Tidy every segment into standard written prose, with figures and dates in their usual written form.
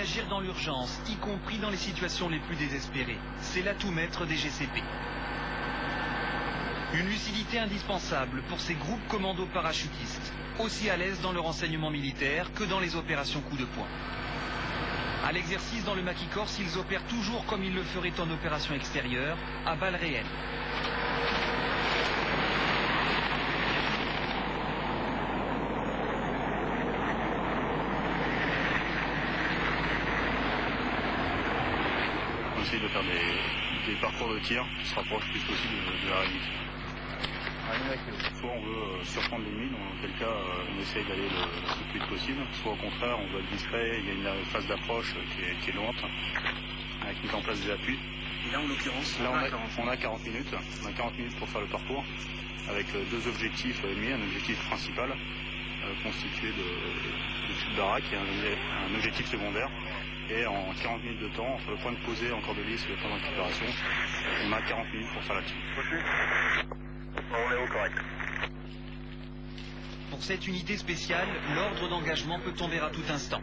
agir dans l'urgence, y compris dans les situations les plus désespérées. C'est l'atout maître des GCP. Une lucidité indispensable pour ces groupes commando parachutistes, aussi à l'aise dans le renseignement militaire que dans les opérations coup de poing. À l'exercice dans le maquis corse, ils opèrent toujours comme ils le feraient en opération extérieure, à balles réelles. On essaye de faire des parcours de tir qui se rapprochent le plus possible de la réalité. Soit on veut surprendre l'ennemi, dans quel cas on essaye d'aller le plus vite possible, soit au contraire on veut être discret, il y a une phase d'approche qui est lente, avec mise en place des appuis. Et là en l'occurrence, on a 40 minutes, on a 40 minutes pour faire le parcours, avec deux objectifs ennemis, un objectif principal constitué de tubes baraques et un objectif secondaire. Et en 40 minutes de temps, entre le point de posée encore de lisse et le point de récupération, on a 40 minutes pour faire là-dessus. On est au correct. Pour cette unité spéciale, l'ordre d'engagement peut tomber à tout instant.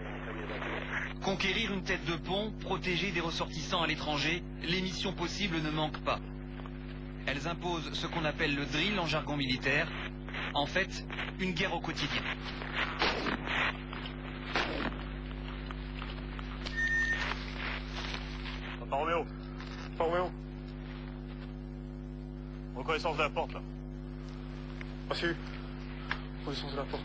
Conquérir une tête de pont, protéger des ressortissants à l'étranger, les missions possibles ne manquent pas. Elles imposent ce qu'on appelle le drill en jargon militaire, en fait, une guerre au quotidien. Par Roméo. Par Roméo. Reconnaissance de la porte là. Reçu. Reconnaissance de la porte.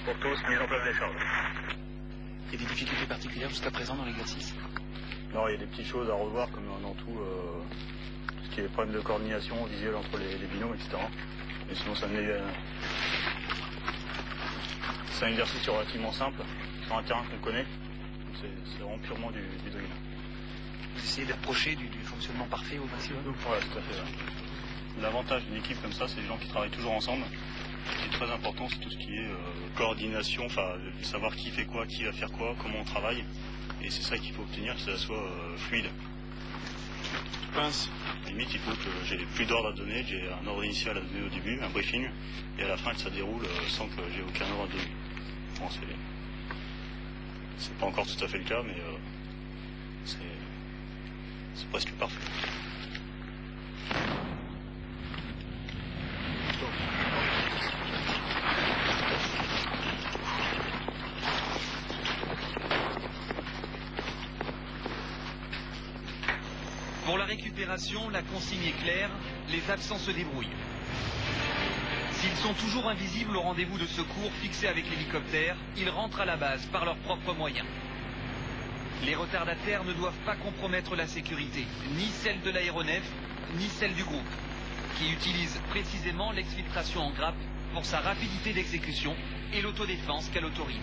Pour tous, mise en place des charges. Il y a des difficultés particulières jusqu'à présent dans l'exercice? Non, il y a des petites choses à revoir comme dans tout ce qui est problème de coordination visuelle entre les binômes, etc. Mais sinon c'est un exercice relativement simple, sur un terrain qu'on connaît. C'est vraiment purement du drill. Vous essayez d'approcher du fonctionnement parfait au maximum? Voilà, tout à fait. Ouais. L'avantage d'une équipe comme ça, c'est les gens qui travaillent toujours ensemble. Ce qui est très important, c'est tout ce qui est coordination, enfin, de savoir qui fait quoi, qui va faire quoi, comment on travaille. Et c'est ça qu'il faut obtenir, que ça soit fluide. Pince. À la limite, il faut que j'ai plus d'ordre à donner, j'ai un ordre initial à donner au début, un briefing, et à la fin que ça déroule sans que j'ai aucun ordre à donner. Bon, c'est pas encore tout à fait le cas, mais c'est presque parfait. Pour la récupération, la consigne est claire, les absents se débrouillent. S'ils sont toujours invisibles au rendez-vous de secours fixé avec l'hélicoptère, ils rentrent à la base par leurs propres moyens. Les retardataires ne doivent pas compromettre la sécurité, ni celle de l'aéronef, ni celle du groupe, qui utilise précisément l'exfiltration en grappe pour sa rapidité d'exécution et l'autodéfense qu'elle autorise.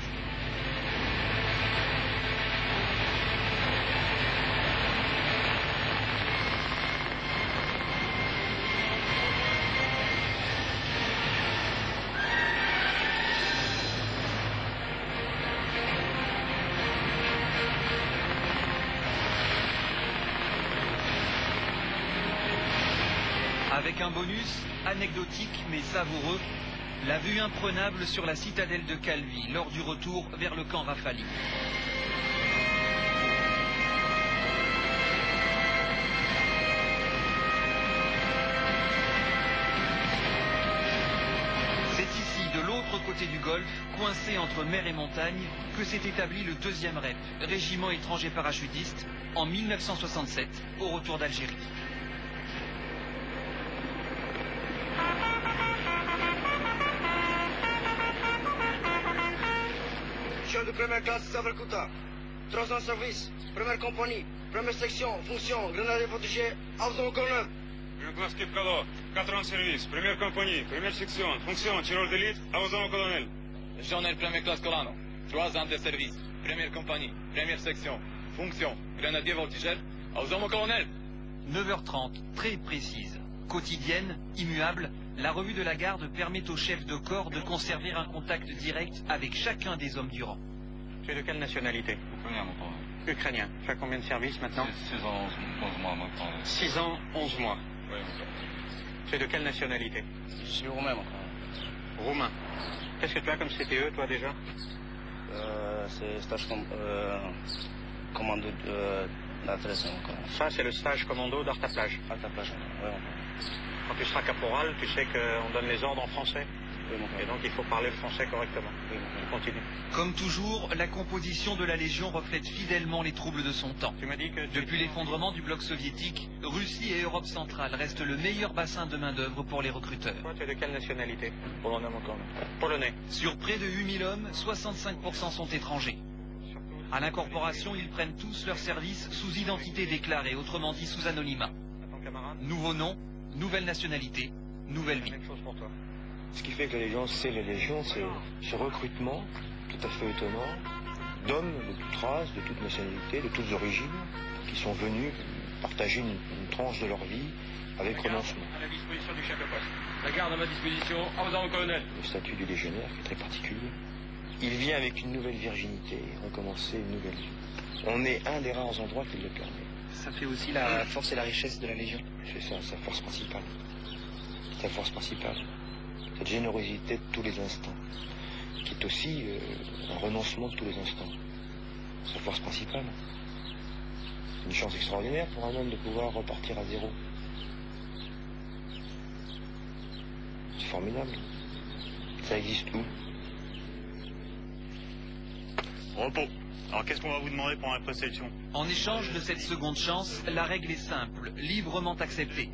Avec un bonus, anecdotique mais savoureux, la vue imprenable sur la citadelle de Calvi lors du retour vers le camp Rafali. C'est ici, de l'autre côté du golfe, coincé entre mer et montagne, que s'est établi le 2e REP, régiment étranger parachutiste, en 1967, au retour d'Algérie. De première classe, Savarkuta. 3 ans de service, première compagnie, première section, fonction, grenadier protégé, Avzon colonel. Première classe Kipkalo, 4 ans de service, première compagnie, première section, fonction, tireur d'élite, Avzon colonel. Légionnaire première classe Colano, 3 ans de service, première compagnie, première section, fonction, grenadier voltigeur, Avzon colonel. 9h30, très précise. Quotidienne, immuable, la revue de la garde permet au chef de corps de conserver un contact direct avec chacun des hommes du rang. Tu es de quelle nationalité? Ukrainien, mon frère. Ukrainien. Tu as combien de services maintenant? 6 ans, 11 mois maintenant. 6 ans, 11 mois. Oui, mon frère. Tu es de quelle nationalité? Je suis roumain, mon frère. Roumain. Qu'est-ce que tu as comme CPE, toi, déjà? C'est stage commando d'attraction. Ça, c'est le stage commando d'artaplage. Artaplage, oui. Quand tu seras caporal, tu sais qu'on donne les ordres en français. Et donc, il faut parler le français correctement. Je continue. Comme toujours, la composition de la Légion reflète fidèlement les troubles de son temps. Tu m'as dit que... Depuis l'effondrement du bloc soviétique, Russie et Europe centrale restent le meilleur bassin de main-d'œuvre pour les recruteurs. Toi, tu es de quelle nationalité? Polonais encore. Polonais. Sur près de 8000 hommes, 65% sont étrangers. À l'incorporation, ils prennent tous leur service sous identité déclarée, autrement dit sous anonymat. Nouveau nom, nouvelle nationalité, nouvelle vie. Même chose pour toi. Ce qui fait que la Légion, c'est les Légions, c'est ce recrutement tout à fait étonnant d'hommes de toute race, de toute nationalité, de toutes origines, qui sont venus partager une tranche de leur vie avec renoncement. À la disposition du chef de poste. La garde à ma disposition, en faisant au colonel. Le statut du légionnaire qui est très particulier. Il vient avec une nouvelle virginité, recommencer une nouvelle vie. On est un des rares endroits qui le permet. Ça fait aussi la force et la richesse de la Légion. C'est ça, sa force principale. Sa force principale. Cette générosité de tous les instants, qui est aussi un renoncement de tous les instants. Sa force principale. Une chance extraordinaire pour un homme de pouvoir repartir à zéro. C'est formidable. Ça existe où? Repos. Alors qu'est-ce qu'on va vous demander pour la présélection? En échange de cette seconde chance, la règle est simple, librement acceptée.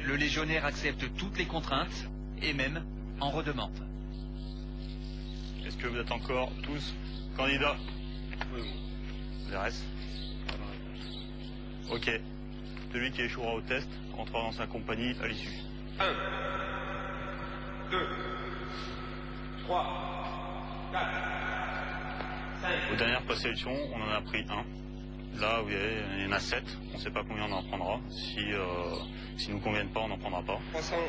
Le légionnaire accepte toutes les contraintes, et même en redemande. Est-ce que vous êtes encore tous candidats? Oui. Les restes? Ok. Celui qui échouera au test rentrera dans sa compagnie à l'issue. 1, 2, 3, 4, 5. Aux dernières présélections, on en a pris un. Là, vous voyez, il y en a 7. On ne sait pas combien on en prendra. Si nous conviennent pas, on n'en prendra pas. 320.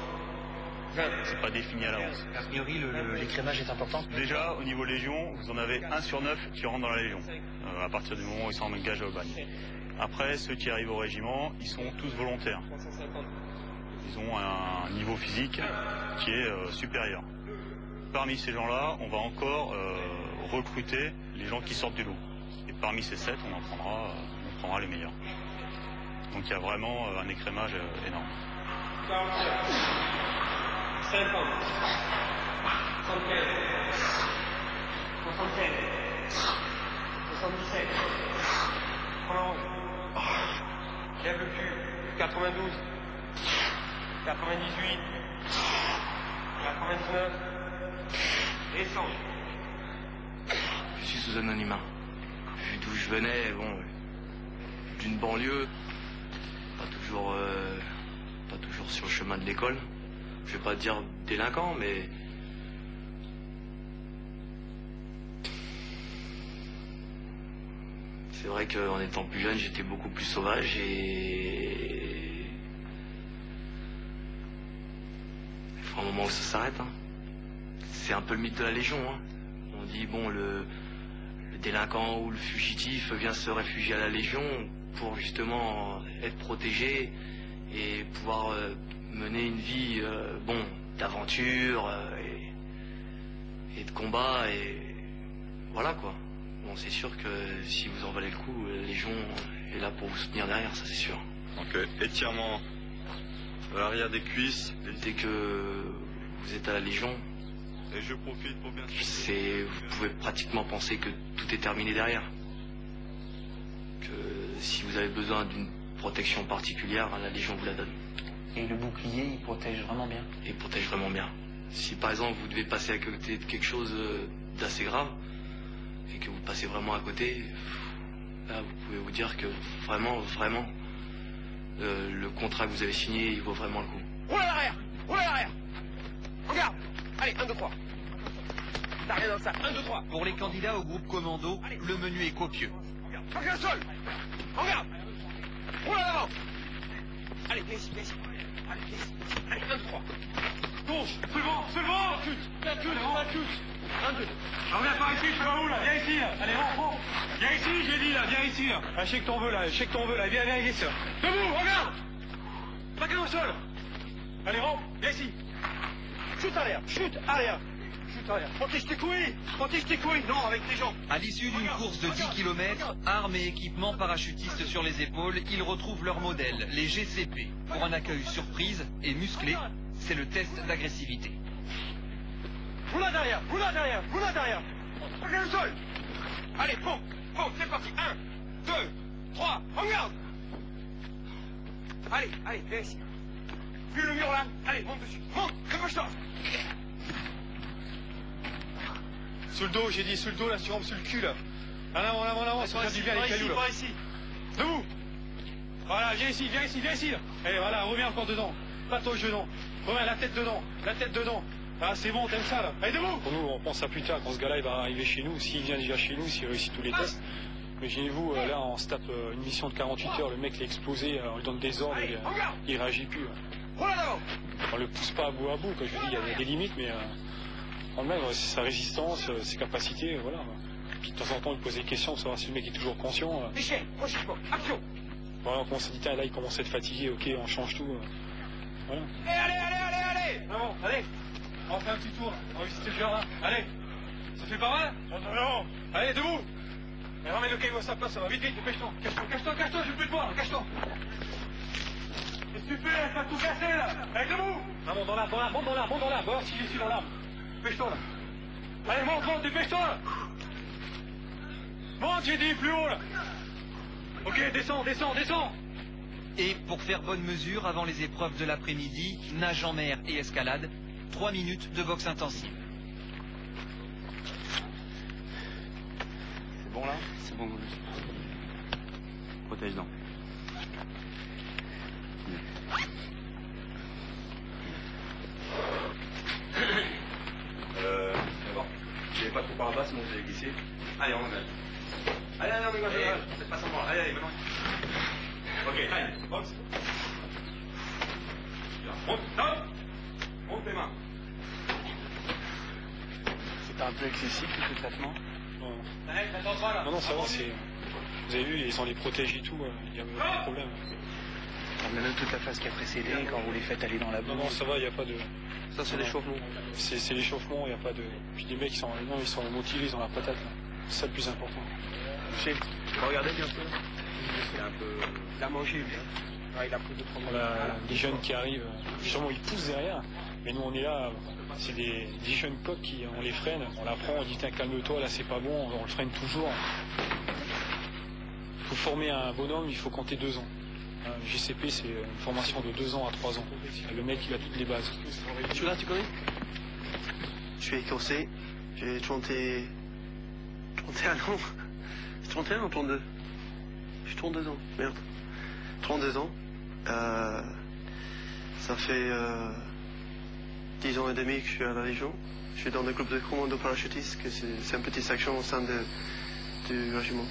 C'est pas défini à l'avance. A priori, l'écrémage est important. Déjà, au niveau Légion, vous en avez 1 sur 9 qui rentre dans la Légion, à partir du moment où ils sont engagés au bagne. Après, ceux qui arrivent au régiment, ils sont tous volontaires. Ils ont un niveau physique qui est supérieur. Parmi ces gens-là, on va encore recruter les gens qui sortent du lot. Et parmi ces 7, on prendra les meilleurs. Donc il y a vraiment un écrémage énorme. 50, 75, 75, 77, 91, lève le cul, 92, 98, 99, et 100. Je suis sous anonymat. Vu d'où je venais, bon, d'une banlieue, pas toujours sur le chemin de l'école. Je vais pas dire délinquant, mais c'est vrai qu'en étant plus jeune, j'étais beaucoup plus sauvage et il faut un moment où ça s'arrête. Hein. C'est un peu le mythe de la Légion. Hein. On dit bon, le délinquant ou le fugitif vient se réfugier à la Légion pour justement être protégé et pouvoir mener une vie d'aventure et de combat et voilà quoi. Bon, c'est sûr que si vous en valez le coup, la Légion est là pour vous soutenir derrière, ça c'est sûr. Donc étirement à l'arrière des cuisses. Dès que vous êtes à la Légion, et je profite pour bien... vous pouvez pratiquement penser que tout est terminé derrière. Que si vous avez besoin d'une protection particulière, la Légion vous la donne. Et le bouclier, il protège vraiment bien. Il protège vraiment bien. Si par exemple vous devez passer à côté de quelque chose d'assez grave, et que vous passez vraiment à côté, là vous pouvez vous dire que vraiment, le contrat que vous avez signé, il vaut vraiment le coup. Roule à l'arrière! Roule à l'arrière! Regarde! Allez, 1, 2, 3. T'as rien dans le sac. 1, 2, 3. Pour les candidats au groupe commando, le menu est copieux. Regarde le sol! Regarde! Roule à l'avant! Allez, viens ici. Allez, viens ici. Allez, 1, 2, 3. Gauche! C'est le vent! La touche! 1, 2. Reviens par ici, tu vas où là? Viens ici là. Allez, rentre. Viens ici, j'ai dit là, viens ici là. Ah, je sais que t'en veux là, viens ici là. Debout, regarde! Pas qu'un au sol! Allez, rentre, viens ici. Chute à l'air! chute arrière. Protège tes couilles, non, avec tes jambes. À l'issue d'une course de 10 km, armes et équipements parachutistes sur les épaules, ils retrouvent leur modèle, les GCP. Pour un accueil surprise et musclé, c'est le test d'agressivité. Vous là derrière. Regarde le sol. Allez, pompe, c'est parti. 1, 2, 3, en garde. Allez, viens ici. Puis le mur là. Allez, monte dessus. Monte, dépêche-toi. Sous le dos, j'ai dit, sous le dos, là, tu rampes sur le cul, là. En avant, ça fait du bien les cailloux, là. Par ici. Debout. Voilà, viens ici, là. Allez, voilà, reviens encore dedans. Pas ton genou. Reviens, la tête dedans. Ah, c'est bon, t'aimes ça, là. Allez, debout. Pour nous, on pense à plus tard, quand ce gars-là, il va arriver chez nous. S'il vient déjà chez nous, s'il réussit tous les tests. Imaginez-vous, là, on se tape une mission de 48 heures, le mec l'a explosé, on lui donne des ordres, il réagit plus. On le pousse pas à bout, comme je vous dis, il y a des limites, mais en même, c'est sa résistance, ses capacités, voilà. Puis de temps en temps, il pose des questions pour savoir si le mec est toujours conscient. Michel, prochaine action. Voilà, on commence à dire, là, il commence à être fatigué, ok, on change tout. Voilà. Allez. Non, allez, on va faire un petit tour, on va visiter le jardin, allez. Ça fait pas mal? Non. Allez, debout. Mais ramène le caillou à sa place, ça va vite, dépêche-toi. Cache-toi, je peux te voir, cache-toi. Qu'est-ce que tu fais? Ça va tout casser, là. Allez, debout. Ah, monte dans l'arbre, voir s'il est ici dans l'arbre. Dépêche-toi, là. Allez, monte, dépêche-toi, là. Monte, j'ai dit, plus haut, là. Ok, descends. Et pour faire bonne mesure avant les épreuves de l'après-midi, nage en mer et escalade, 3 minutes de boxe intensive. C'est bon là? C'est bon. Protège donc. D'abord, je n'avais pas trop par là-bas, sinon vous allez glisser. Allez, on met. Allez, on y va. C'est pas sans moi. Allez, maintenant. Ok, allez, boxe. Monte tes mains. C'est un peu excessif tout ce traitement? Non, ça va, c'est... Vous avez vu, ils ont les protèges et tout, il n'y a pas de problème. On a même toute la phase qui a précédé, quand vous les faites aller dans la boue. Non, ça va, il n'y a pas de... Ça, c'est l'échauffement. C'est l'échauffement, il n'y a pas de... Puis les mecs, ils sont motivés, ils ont la patate, là. C'est ça le plus important. Tu peux regarder bien sûr. Il a un peu... Il a mangé, lui. Ah, il a pris 2-3 On a des jeunes qui arrivent, sûrement ils poussent derrière, mais nous on est là, c'est des jeunes coqs qui, on les freine, on la prend, on dit tiens calme-toi, là c'est pas bon, on le freine toujours. Pour former un bonhomme, il faut compter 2 ans. Un GCP c'est une formation de 2 ans à 3 ans. Le mec il a toutes les bases. Celui-là tu connais? Je suis écossais, j'ai 31 ans. 31 ou 32? J'ai 32 ans, merde. 32 ans. Ça fait 10 ans et demi que je suis à la Légion. Je suis dans le groupe de commando parachutiste, que c'est une petite section au sein du régiment.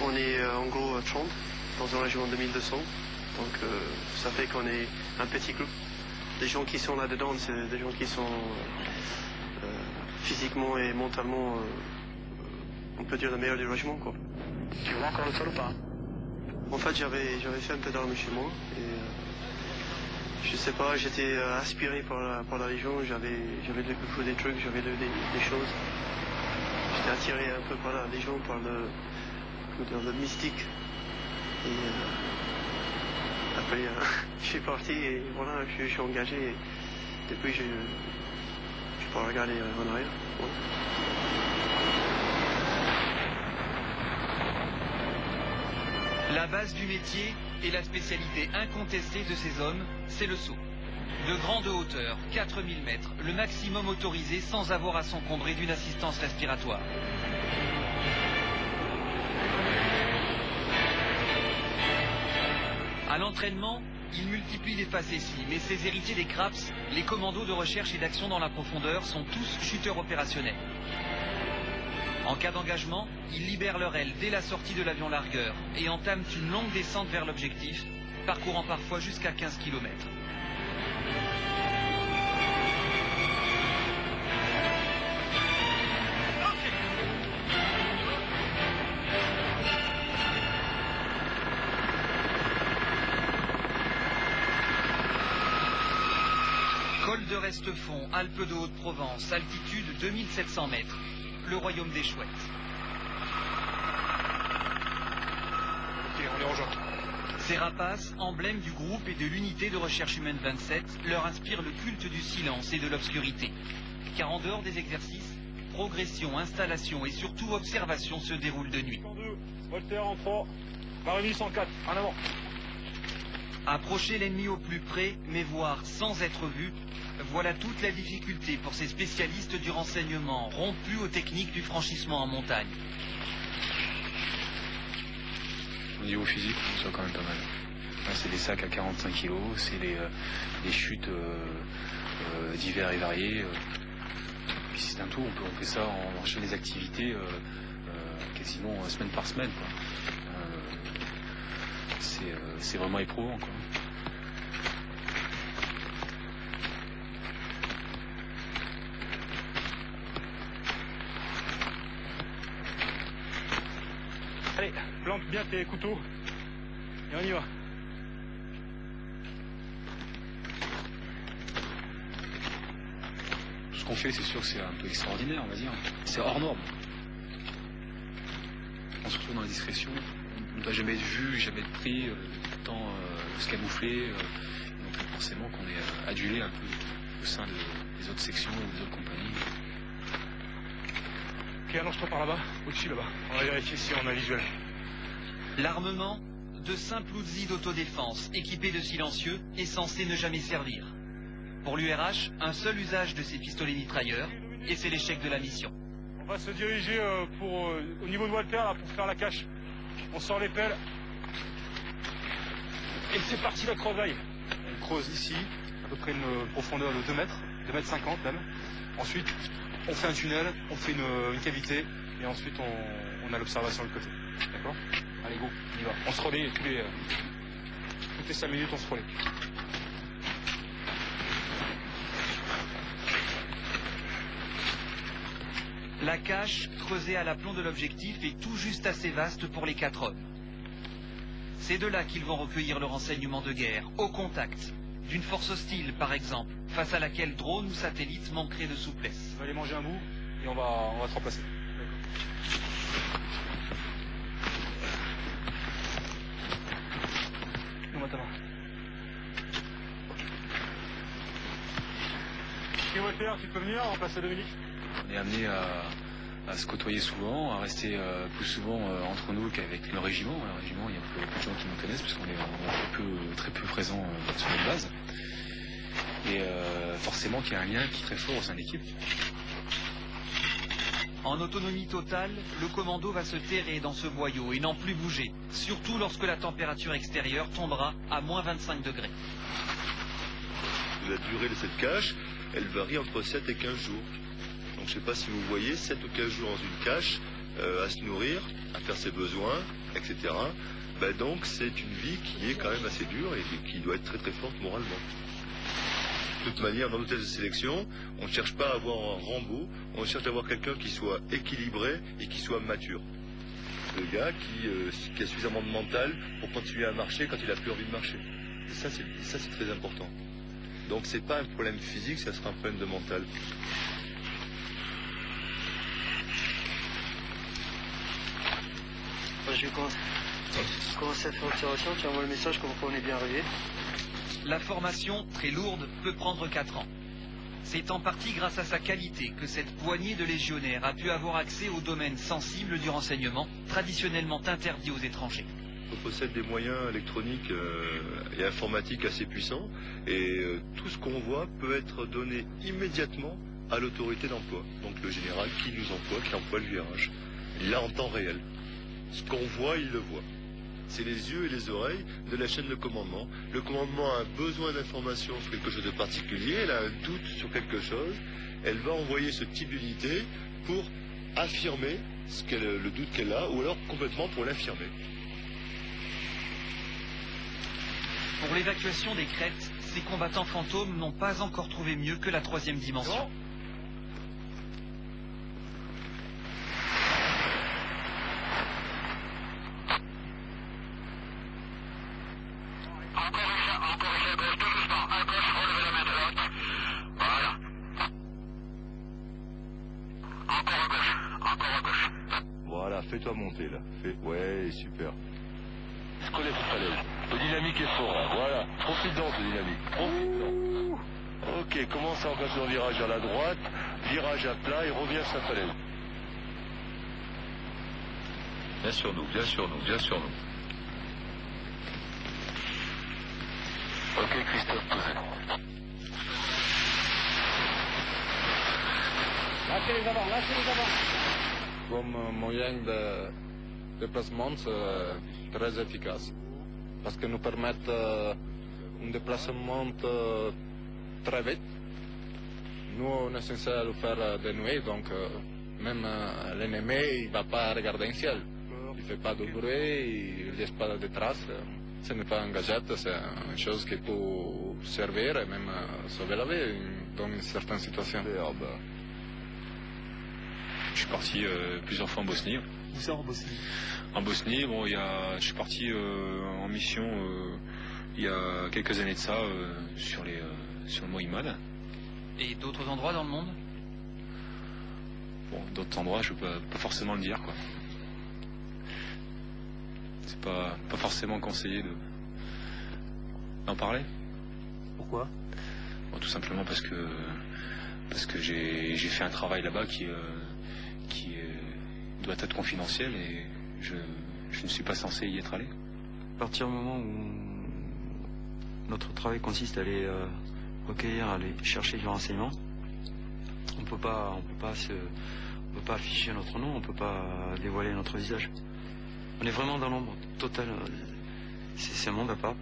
On est en gros 30 dans un régiment de 1200. Donc ça fait qu'on est un petit groupe. Les gens qui sont là-dedans, c'est des gens qui sont physiquement et mentalement, on peut dire, le meilleur du régiment, quoi. Tu vois encore le sol ou pas? En fait, j'avais fait un peu d'armes chez moi et je sais pas, j'étais aspiré par la Légion, j'avais découvert des trucs, j'avais lu des choses. J'étais attiré un peu par la Légion, par le mystique. Et après, je suis parti et voilà, je suis engagé et depuis je peux regarder en arrière. Ouais. La base du métier et la spécialité incontestée de ces hommes, c'est le saut. De grande hauteur, 4000 mètres, le maximum autorisé sans avoir à s'encombrer d'une assistance respiratoire. À l'entraînement, il multiplie les facéties, mais ses héritiers des CRAPS, les commandos de recherche et d'action dans la profondeur, sont tous chuteurs opérationnels. En cas d'engagement, ils libèrent leur aile dès la sortie de l'avion largueur et entament une longue descente vers l'objectif, parcourant parfois jusqu'à 15 km. Col de Brest-Fond, Alpes de Haute-Provence, altitude 2700 mètres, le royaume des chouettes. Ok, on les rejoint. Ces rapaces, emblèmes du groupe et de l'unité de recherche humaine 27, leur inspirent le culte du silence et de l'obscurité. Car en dehors des exercices, progression, installation et surtout observation se déroulent de nuit. En 2, Voltaire en 3, Marénis en 4, en avant. Approcher l'ennemi au plus près, mais voir sans être vu, voilà toute la difficulté pour ces spécialistes du renseignement, rompus aux techniques du franchissement en montagne. Au niveau physique, on soit quand même pas mal. C'est des sacs à 45 kg, c'est des chutes divers et variées. Puis c'est un tout, on fait ça, on enchaîne les activités quasiment semaine par semaine, quoi. C'est vraiment éprouvant, quoi. Allez, plante bien tes couteaux et on y va. Ce qu'on fait, c'est sûr que c'est un peu extraordinaire, on va dire. C'est hors norme. On se retrouve dans la discrétion. On ne doit jamais être vu, jamais être pris, tout le temps se camoufler. Donc forcément qu'on est adulé un peu au sein des autres sections ou des autres compagnies. Ok, allonge-toi par là-bas, au-dessus là-bas. On va vérifier si on a visuel. L'armement, de simples outils d'autodéfense équipés de silencieux est censé ne jamais servir. Pour l'URH, un seul usage de ces pistolets mitrailleurs et c'est l'échec de la mission. On va se diriger au niveau de Walter là, pour faire la cache. On sort les pelles. Et c'est parti la crevaille. On creuse ici, à peu près une profondeur de 2 mètres, 2 mètres 50 même. Ensuite, on fait un tunnel, on fait une cavité et ensuite on a l'observation de l'autre côté. D'accord? Allez go, on y va. On se relaie toutes les 5 minutes, on se relaie. La cache, creusée à l'aplomb de l'objectif, est tout juste assez vaste pour les 4 hommes. C'est de là qu'ils vont recueillir le renseignement de guerre, au contact, d'une force hostile par exemple, face à laquelle drone ou satellite manquerait de souplesse. On va aller manger un bout et on va se remplacer. Donne-moi ta main. Et Walter, tu peux venir, on passe à Dominique. On est amené à se côtoyer souvent, à rester plus souvent entre nous qu'avec le régiment. Le régiment, il y a beaucoup de gens qui nous connaissent puisqu'on est très peu présents sur notre base. Et forcément qu'il y a un lien qui est très fort au sein de l'équipe. En autonomie totale, le commando va se terrer dans ce boyau et n'en plus bouger, surtout lorsque la température extérieure tombera à moins 25 degrés. La durée de cette cache, elle varie entre 7 et 15 jours. Donc je ne sais pas si vous voyez, 7 ou 15 jours dans une cache, à se nourrir, à faire ses besoins, etc. Ben donc c'est une vie qui est quand même assez dure et qui doit être très très forte moralement. De toute manière, dans nos tests de sélection, on ne cherche pas à avoir un Rambo, on cherche à avoir quelqu'un qui soit équilibré et qui soit mature. Le gars qui a suffisamment de mental pour continuer à marcher quand il n'a plus envie de marcher. Et ça c'est très important. Donc c'est pas un problème physique, ça sera un problème de mental. Je vais commencer à faire l'observation, tu envoies le message comme quoi on est bien arrivé. La formation, très lourde, peut prendre 4 ans. C'est en partie grâce à sa qualité que cette poignée de légionnaires a pu avoir accès aux domaines sensibles du renseignement, traditionnellement interdits aux étrangers. On possède des moyens électroniques et informatiques assez puissants et tout ce qu'on voit peut être donné immédiatement à l'autorité d'emploi. Donc le général qui nous emploie, qui emploie le VRH. Il l'a en temps réel. Ce qu'on voit, il le voit. C'est les yeux et les oreilles de la chaîne de commandement. Le commandement a besoin d'informations sur quelque chose de particulier, elle a un doute sur quelque chose, elle va envoyer ce type d'unité pour affirmer le doute qu'elle a, ou alors complètement pour l'affirmer. Pour l'évacuation des crêtes, ces combattants fantômes n'ont pas encore trouvé mieux que la 3e dimension. Encore à gauche, tout doucement, à gauche, relevez la main droite. Voilà. fais-toi monter là. Ouais, super. Je connais cette falaise. Le dynamique est fort, là. Voilà. Profite-en ce dynamique. Profite-en. Ok, commence à engager le virage à la droite, virage à plat et reviens sur la falaise. Bien sur nous, bien sur nous, bien sur nous. Ok, Christophe, posez. Lâchez les avants, lâchez les avants. Comme moyen de déplacement, c'est très efficace. Parce que nous permet un déplacement très vite. Nous, on est censé le faire de nuit, donc même l'ennemi, il ne va pas regarder un ciel. Il ne fait pas de bruit, il ne laisse pas de traces. Ce n'est pas un gadget, c'est une chose qui peut servir et même sauver la vie dans certaines situations. Je suis parti plusieurs fois en Bosnie. Où ça en Bosnie? En Bosnie, bon, je suis parti en mission il y a quelques années de ça sur le mont Imad. Et d'autres endroits dans le monde? Bon, d'autres endroits, je peux pas forcément le dire, quoi. C'est pas forcément conseillé d'en parler. Pourquoi? Bon, tout simplement parce que j'ai fait un travail là-bas qui doit être confidentiel et je ne suis pas censé y être allé. À partir du moment où notre travail consiste à aller recueillir, à aller chercher du renseignement, on peut pas afficher notre nom, on peut pas dévoiler notre visage. On est vraiment dans l'ombre totale. C'est un monde à part.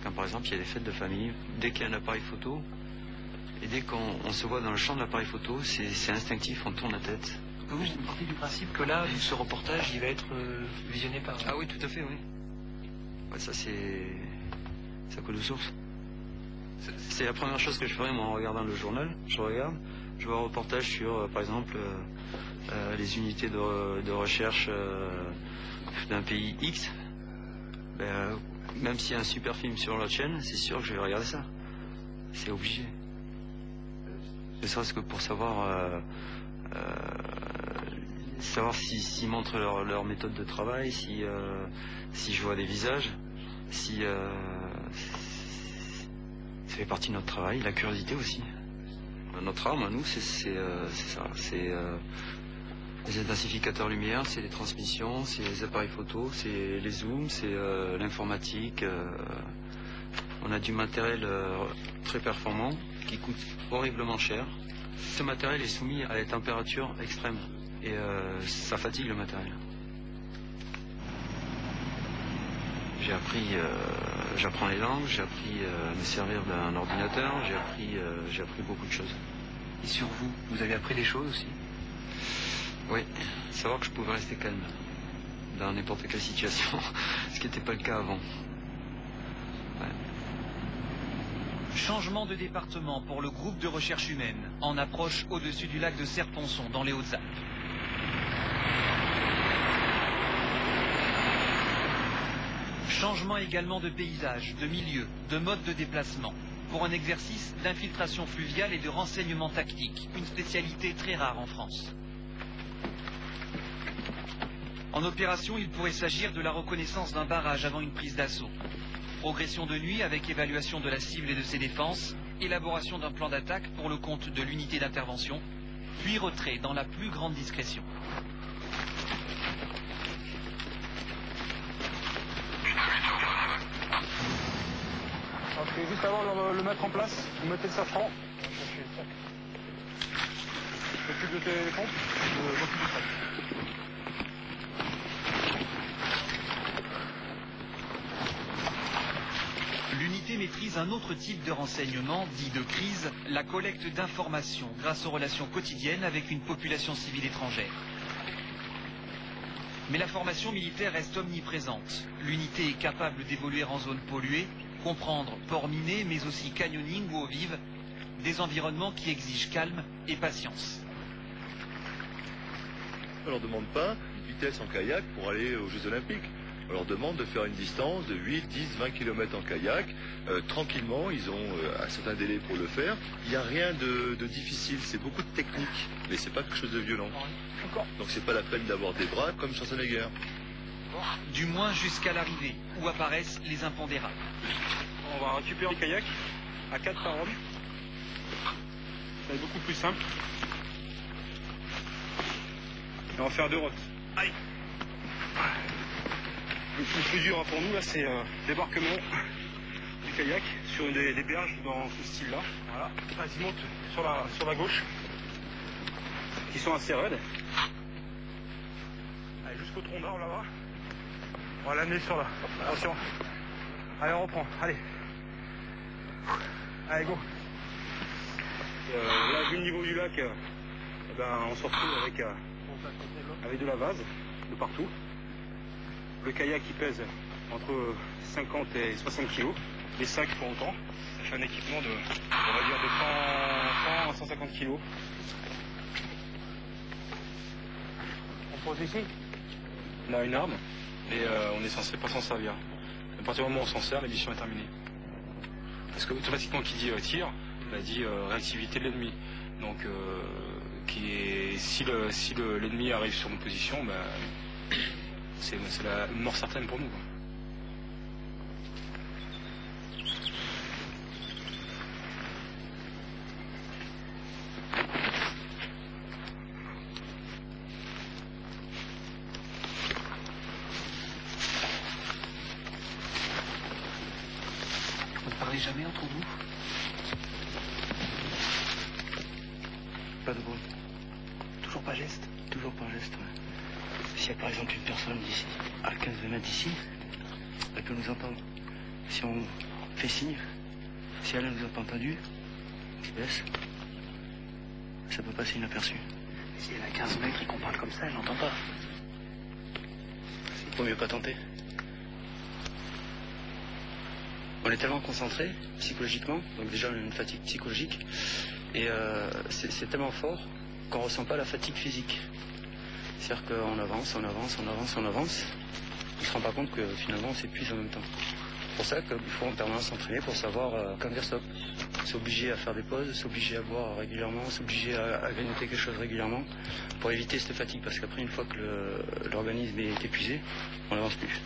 Quand par exemple il y a des fêtes de famille, dès qu'il y a un appareil photo, et dès qu'on se voit dans le champ de l'appareil photo, c'est instinctif, on tourne la tête. Vous partez du principe que là, ce reportage, il va être visionné par... Ah oui, tout à fait, oui. Ouais, ça ça coule de source. C'est la première chose que je ferais moi, en regardant le journal. Je vois un reportage sur, par exemple, les unités de recherche d'un pays X. Même s'il y a un super film sur l'autre chaîne, c'est sûr que je vais regarder ça. C'est obligé. Ne serait-ce que pour savoir s'ils montrent leur méthode de travail, si je vois des visages, si ça fait partie de notre travail, la curiosité aussi. Notre arme à nous, c'est ça, c'est les intensificateurs lumière, c'est les transmissions, c'est les appareils photo, c'est les zooms, c'est l'informatique. On a du matériel très performant qui coûte horriblement cher. Ce matériel est soumis à des températures extrêmes et ça fatigue le matériel. J'apprends les langues, j'ai appris à me servir d'un ordinateur, j'ai appris beaucoup de choses. Et sur vous, vous avez appris des choses aussi? Oui, savoir que je pouvais rester calme dans n'importe quelle situation, ce qui n'était pas le cas avant. Ouais. Changement de département pour le groupe de recherche humaine, en approche au-dessus du lac de Serponçon, dans les Hautes-Alpes. Changement également de paysage, de milieu, de mode de déplacement, pour un exercice d'infiltration fluviale et de renseignement tactique, une spécialité très rare en France. En opération, il pourrait s'agir de la reconnaissance d'un barrage avant une prise d'assaut. Progression de nuit avec évaluation de la cible et de ses défenses, élaboration d'un plan d'attaque pour le compte de l'unité d'intervention, puis retrait dans la plus grande discrétion. Ok, juste avant de le mettre en place, vous mettez le safran. Je m'occupe de tes pompes, je m'occupe du sac. L'unité maîtrise un autre type de renseignement, dit de crise, la collecte d'informations grâce aux relations quotidiennes avec une population civile étrangère. Mais la formation militaire reste omniprésente. L'unité est capable d'évoluer en zone polluée, comprendre port miné, mais aussi canyoning ou eau vive, des environnements qui exigent calme et patience. On ne leur demande pas une vitesse en kayak pour aller aux Jeux Olympiques. On leur demande de faire une distance de 8, 10, 20 km en kayak. Tranquillement, ils ont un certain délai pour le faire. Il n'y a rien de difficile, c'est beaucoup de technique, mais c'est pas quelque chose de violent. Donc c'est pas la peine d'avoir des bras comme Schwarzenegger. Du moins jusqu'à l'arrivée, où apparaissent les impondérables. On va récupérer les kayaks à 4 par homme. Ça va être beaucoup plus simple. Et on va faire 2 routes. Allez. Le plus dur pour nous, là, c'est le débarquement du kayak sur une des berges dans ce style-là. Voilà. Ils montent sur la gauche, qui sont assez raides. Allez, jusqu'au tronc d'arbre là-bas. On va l'amener sur là. Attention. Allez, on reprend. Allez. Allez, go. Là, vu le niveau du lac, on se retrouve avec de la vase de partout. Le kayak qui pèse entre 50 et 60 kg. Les sacs pour autant. Ça fait un équipement de, on va dire, de 100 à 150 kg. On pose ici. On a une arme et on est censé pas s'en servir. À partir du moment où on s'en sert, la mission est terminée. Parce que automatiquement, qui dit tir, dit réactivité de l'ennemi. Donc, si l'ennemi arrive sur une position, c'est la mort certaine pour nous. Vous ne parlez jamais entre vous? Pas de bruit. Toujours pas geste? Toujours pas geste, ouais. S'il y a par exemple une personne d'ici, à 15-20 mètres d'ici, elle peut nous entendre. Si on fait signe, si elle ne nous a pas entendu, on se baisse, ça peut passer inaperçu. Si elle a 15 mètres et qu'on parle comme ça, elle n'entend pas. Il vaut mieux pas tenter. On est tellement concentré psychologiquement, donc déjà on a une fatigue psychologique, et c'est tellement fort qu'on ne ressent pas la fatigue physique. C'est-à-dire qu'on avance, on ne se rend pas compte que finalement on s'épuise en même temps. C'est pour ça qu'il faut en permanence s'entraîner pour savoir quand dire stop. S'obliger à faire des pauses, s'obliger à boire régulièrement, s'obliger à grignoter quelque chose régulièrement pour éviter cette fatigue, parce qu'après une fois que l'organisme est épuisé, on n'avance plus.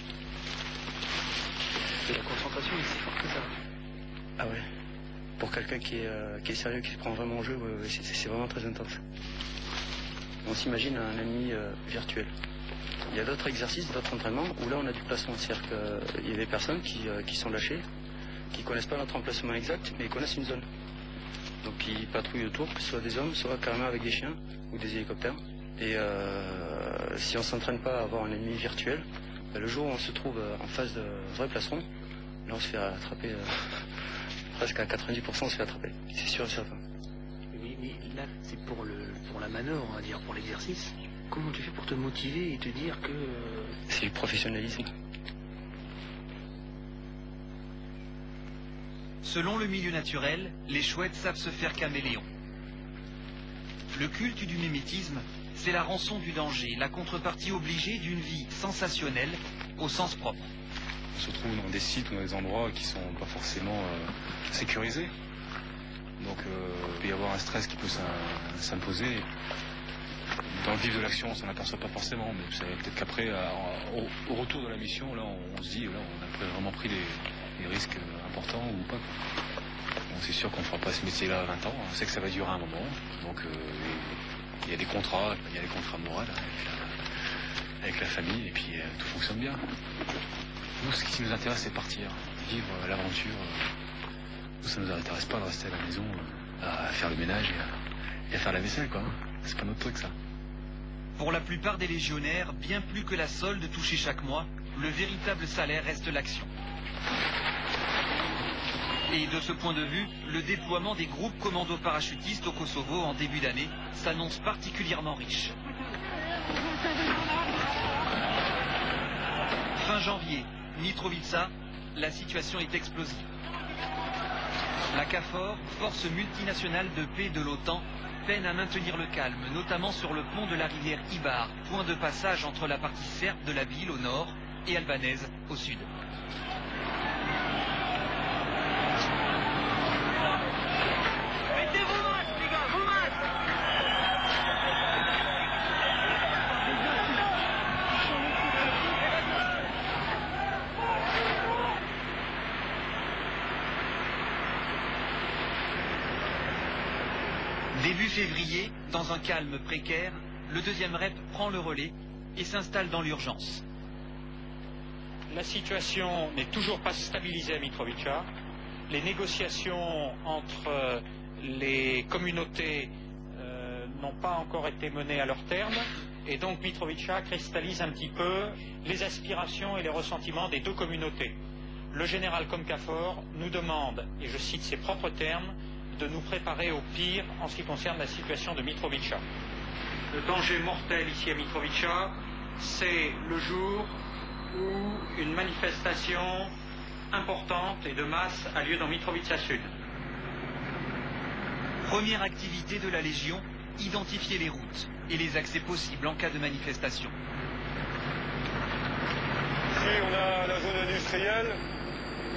Et la concentration est si forte que ça. Ah ouais. Pour quelqu'un qui est sérieux, qui se prend vraiment au jeu, ouais, c'est vraiment très intense. On s'imagine un ennemi virtuel. Il y a d'autres exercices, d'autres entraînements où là on a du placement. C'est-à-dire qu'il y a des personnes qui sont lâchées, qui ne connaissent pas notre emplacement exact, mais ils connaissent une zone. Donc ils patrouillent autour, soit des hommes, soit carrément avec des chiens ou des hélicoptères. Et si on ne s'entraîne pas à avoir un ennemi virtuel, le jour où on se trouve en face de vrai plastron, là on se fait attraper, presque à 90% on se fait attraper, c'est sûr et certain. Mais là c'est pour la manœuvre, on va dire, pour l'exercice. Comment tu fais pour te motiver et te dire que... C'est du professionnalisme. Selon le milieu naturel, les chouettes savent se faire caméléons. Le culte du mimétisme, c'est la rançon du danger, la contrepartie obligée d'une vie sensationnelle au sens propre. On se trouve dans des sites ou dans des endroits qui sont pas forcément sécurisés. Donc il peut y avoir un stress qui peut s'imposer. Dans le vif de l'action, on s'en aperçoit pas forcément, mais vous savez, peut-être qu'après, au retour de la mission, là, on se dit, là, on a vraiment pris des risques importants ou pas. Bon, c'est sûr qu'on ne fera pas ce métier-là à 20 ans, on sait que ça va durer un moment, donc il y a des contrats moraux avec la famille, et puis tout fonctionne bien. Nous, ce qui nous intéresse, c'est partir, vivre l'aventure. Nous, ça ne nous intéresse pas de rester à la maison, à faire le ménage et à faire la vaisselle, quoi. C'est pas notre truc, ça. Pour la plupart des légionnaires, bien plus que la solde touchée chaque mois, le véritable salaire reste l'action. Et de ce point de vue, le déploiement des groupes commando parachutistes au Kosovo en début d'année s'annonce particulièrement riche. Fin janvier, Mitrovica, la situation est explosive. La KFOR, force multinationale de paix de l'OTAN, peine à maintenir le calme, notamment sur le pont de la rivière Ibar, point de passage entre la partie serbe de la ville au nord et albanaise au sud. Début février, dans un calme précaire, le 2e REP prend le relais et s'installe dans l'urgence. La situation n'est toujours pas stabilisée à Mitrovica. Les négociations entre les communautés n'ont pas encore été menées à leur terme. Et donc Mitrovica cristallise un petit peu les aspirations et les ressentiments des deux communautés. Le général Komkafor nous demande, et je cite ses propres termes, de nous préparer au pire en ce qui concerne la situation de Mitrovica. Le danger mortel ici à Mitrovica, c'est le jour où une manifestation importante et de masse a lieu dans Mitrovica Sud. Première activité de la Légion, identifier les routes et les accès possibles en cas de manifestation. Ici on a la zone industrielle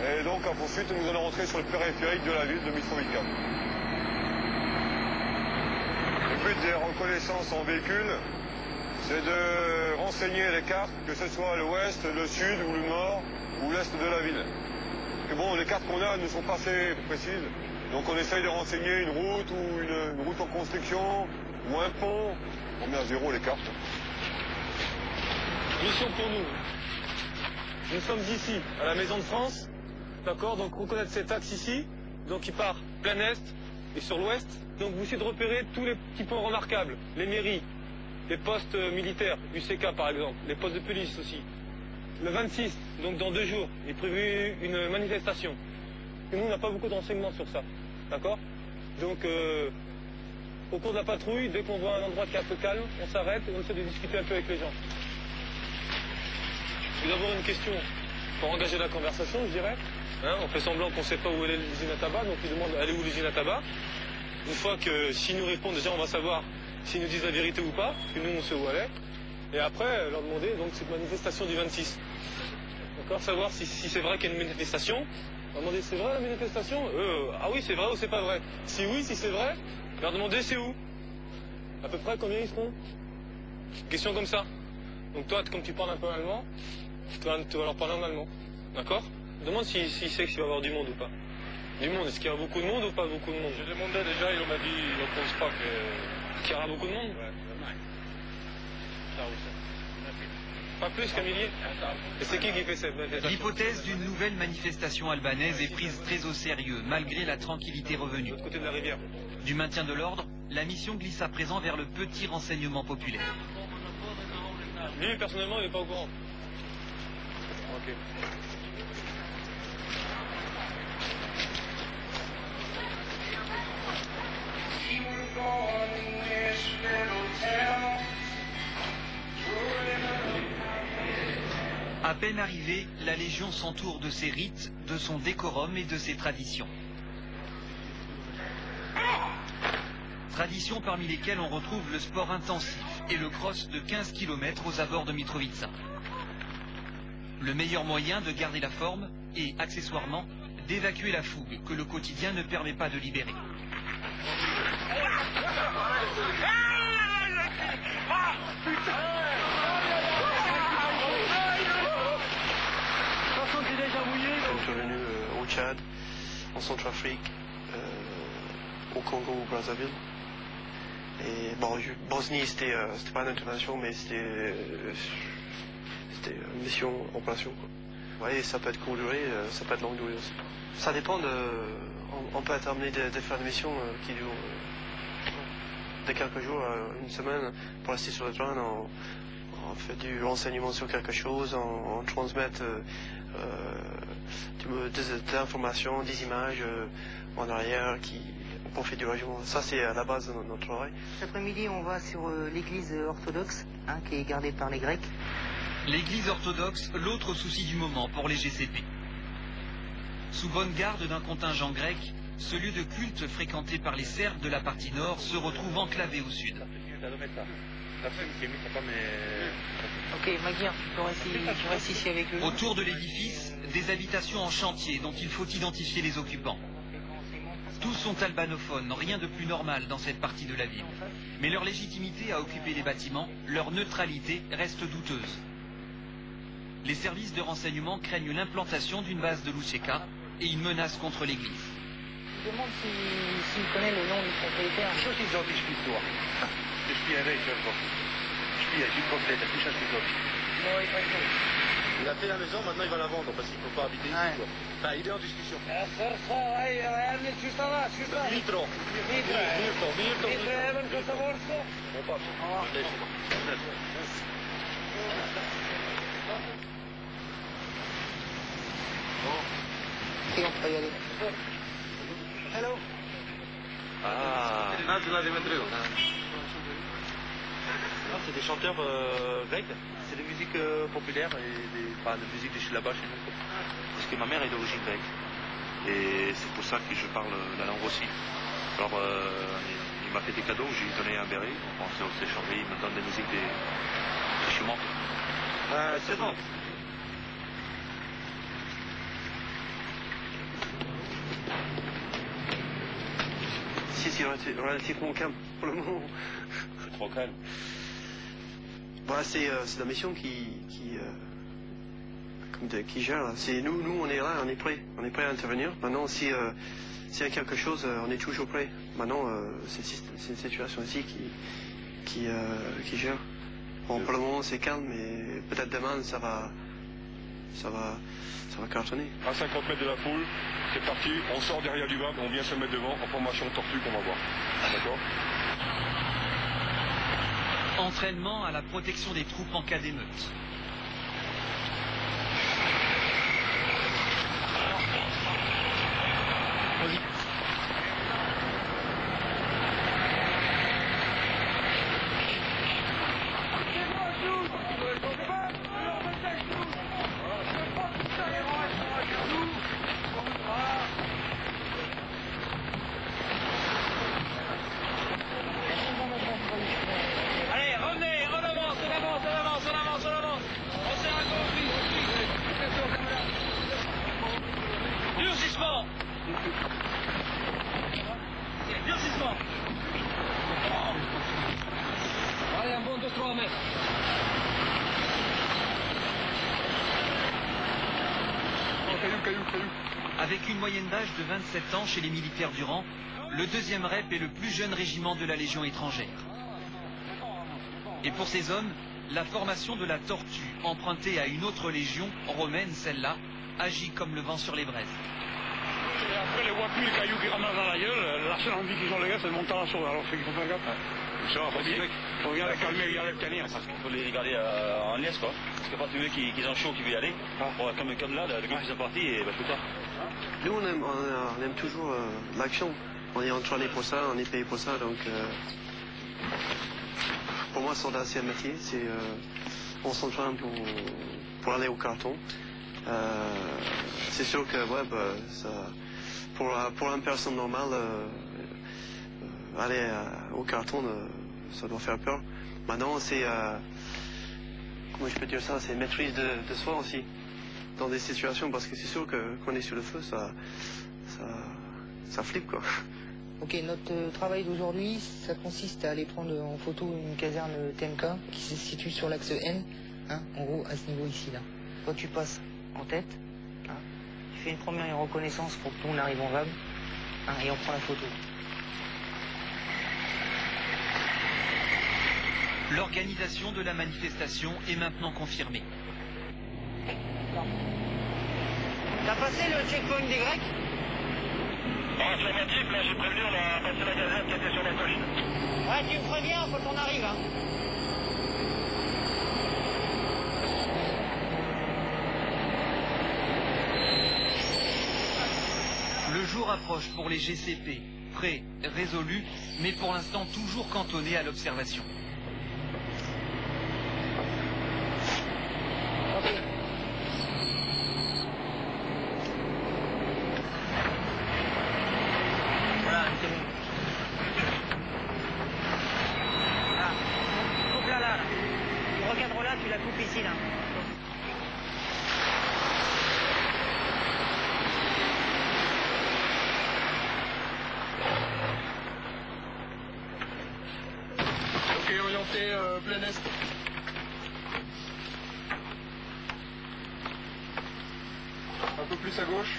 et donc ensuite nous allons rentrer sur le périphérique de la ville de Mitrovica. Le but des reconnaissances en véhicule, c'est de renseigner les cartes, que ce soit l'ouest, le sud ou le nord ou l'est de la ville. Et bon, les cartes qu'on a ne sont pas assez précises, donc on essaye de renseigner une route ou une route en construction ou un pont. On met à zéro les cartes. Mission pour nous. Nous sommes ici, à la Maison de France, d'accord, donc reconnaître cet axe ici, donc il part plein est et sur l'ouest. Donc vous essayez de repérer tous les petits points remarquables, les mairies, les postes militaires, UCK par exemple, les postes de police aussi. Le 26, donc dans 2 jours, est prévu une manifestation. Et nous, on n'a pas beaucoup de renseignements sur ça, d'accord? Donc, au cours de la patrouille, dès qu'on voit un endroit qui est un peu calme, on s'arrête et on essaie de discuter un peu avec les gens. Tout d'abord une question pour engager la conversation, je dirais. Hein, on fait semblant qu'on ne sait pas où est l'usine à tabac, donc ils demandent elle est où l'usine à tabac. Une fois que s'ils nous répondent, déjà on va savoir s'ils nous disent la vérité ou pas, parce que nous on sait où elle est. Et après, leur demander donc cette manifestation du 26. D'accord, savoir si c'est vrai qu'il y a une manifestation. On va demander c'est vrai la manifestation ah oui c'est vrai ou c'est pas vrai. Si oui, si c'est vrai, leur demander c'est où. À peu près combien ils seront. Question comme ça. Donc toi, comme tu parles un peu allemand, tu vas leur parler en allemand. D'accord? Demande s'il sait qu'il va y avoir du monde ou pas. Du monde, est-ce qu'il y a beaucoup de monde ou pas beaucoup de monde? J'ai demandé déjà, il m'a dit, il ne pense pas qu'il y aura beaucoup de monde. Ouais. Pas plus qu'un millier. Et c'est qui fait cette manifestation? L'hypothèse d'une nouvelle manifestation albanaise est prise très au sérieux, malgré la tranquillité revenue. De l'autre côté de la rivière. Du maintien de l'ordre, la mission glisse à présent vers le petit renseignement populaire. Lui, personnellement, il n'est pas au courant. Ok. À peine arrivée, la Légion s'entoure de ses rites, de son décorum et de ses traditions. Traditions parmi lesquelles on retrouve le sport intensif et le cross de 15 km aux abords de Mitrovica. Le meilleur moyen de garder la forme et, accessoirement, d'évacuer la fougue que le quotidien ne permet pas de libérer. Je suis venu au Tchad, en Centrafrique, au Congo, au Brazzaville. Et bon, Bosnie, c'était pas une internation, mais c'était une mission en opération. Ouais, ça peut être courte durée, ça peut être longue durée aussi. Ça dépend on peut être amené de faire des missions qui durent de quelques jours à une semaine pour rester sur le terrain. On fait du renseignement sur quelque chose, on transmet des informations, des images en arrière pour faire du régiment. Ça, c'est à la base de notre travail. Cet après-midi, on va sur l'église orthodoxe, qui est gardée par les Grecs. L'église orthodoxe, l'autre souci du moment pour les GCP. Sous bonne garde d'un contingent grec, ce lieu de culte fréquenté par les Serbes de la partie nord se retrouve enclavé au sud. Ok, Maguire, tu restes ici avec eux. Autour de l'édifice, des habitations en chantier dont il faut identifier les occupants. Tous sont albanophones, rien de plus normal dans cette partie de la ville. Mais leur légitimité à occuper les bâtiments, leur neutralité reste douteuse. Les services de renseignement craignent l'implantation d'une base de l'UÇK et une menace contre l'église. Je demande s'il connaît le nom du propriétaire. Što ti zotiš pitova? Ti špijaj Čerko. Špijaj, tu complète, tu cherches les autres. Non, il va être. Il a fait la maison, maintenant il va la vendre parce qu'il ne peut pas habiter ici. Quoi. Enfin, il est en discussion. Mitro. Bon, pas. Et on peut y aller. Hello. Ah, tu l'as démontré. C'est des chanteurs grecs. C'est des musiques populaires et de musique de là-bas chez nous. Parce que ma mère est d'origine grecque. Et c'est pour ça que je parle la langue aussi. Alors, il m'a fait des cadeaux, j'ai donné un béret. On s'est échangé, il me donne des musiques des chemins. C'est bon. Si, c'est relativement calme pour le moment. C'est trop calme. Voilà, c'est la mission qui gère. C'est nous, on est là, on est prêt à intervenir. Maintenant, s'il y a quelque chose, on est toujours prêt. Maintenant, c'est une situation ici qui gère. Bon, pour le moment, c'est calme, mais peut-être demain, ça va cartonner. À 50 mètres de la foule, c'est parti, on sort derrière du bac, on vient se mettre devant en formation tortue qu'on va voir. D'accord? Entraînement à la protection des troupes en cas d'émeute. Allez, un bon 2-3 mètres. Avec une moyenne d'âge de 27 ans chez les militaires du rang, le 2e REP est le plus jeune régiment de la Légion étrangère. Et pour ces hommes, la formation de la tortue, empruntée à une autre légion, romaine celle-là, agit comme le vent sur les braises. Et après les voient plus les cailloux qui ramassent dans la gueule, la seule envie qu'ils ont les gars c'est de monter en saut, alors il faut faire gaffe. Il faut bien les calmer, bien les tenir. Parce qu'il faut les garder en liesse quoi. Parce que pas tous ceux qui ont chaud qui veulent y aller. Bon, comme là, le gars qui sont partis et bah tout ça. Nous on aime toujours l'action. On est entraîné pour ça, on est payé pour ça, donc pour moi soldat c'est un métier, on s'entraîne pour aller au carton. C'est sûr que ouais, pour une personne normale, aller au carton, ça doit faire peur. Maintenant, c'est, comment je peux dire ça, c'est maîtrise de soi aussi, dans des situations, parce que c'est sûr que quand on est sur le feu, ça flippe quoi. Ok, notre travail d'aujourd'hui, ça consiste à aller prendre en photo une caserne TMK qui se situe sur l'axe N, hein, en gros à ce niveau ici là. Toi tu passes en tête, hein, tu fais une première reconnaissance pour que tout le monde arrive en vague, hein, et on prend la photo. L'organisation de la manifestation est maintenant confirmée. T'as passé le checkpoint des Grecs? Affirmatif, là j'ai prévenu, on a passé la gazette qui était sur la gauche. Ouais, tu me préviens quand on arrive, hein. Le jour approche pour les GCP, prêts, résolus, mais pour l'instant toujours cantonnés à l'observation. plus à gauche.